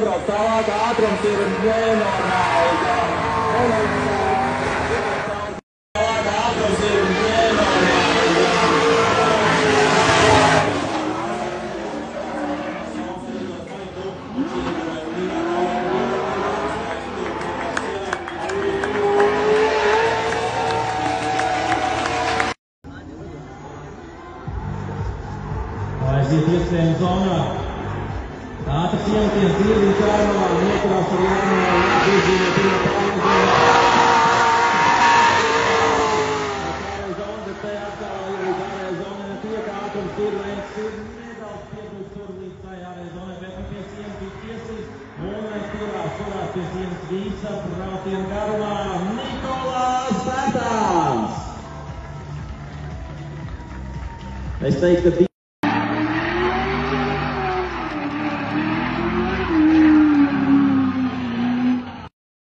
iebraukt tālāk, ātrums ir nenormāli. Ātrums ir nenormāli. Aiziet iespējami zonā. Ātras iemetiens Dirviņš Kārmalā, noturās ar Jānā, jāpiezīmē pirmā pārmezonā. Pārējai zona, bet te atkal arī pārējai zonai netiek ātrums ir Lenks ir nedaudz piebrūks tur līdz tai ārējai zonai, bet pie sienas bija tiesīs. Mūnais tīrās turās pie sienas visa brauciena garumā Nikolās Pētāns. Es teiktu, ka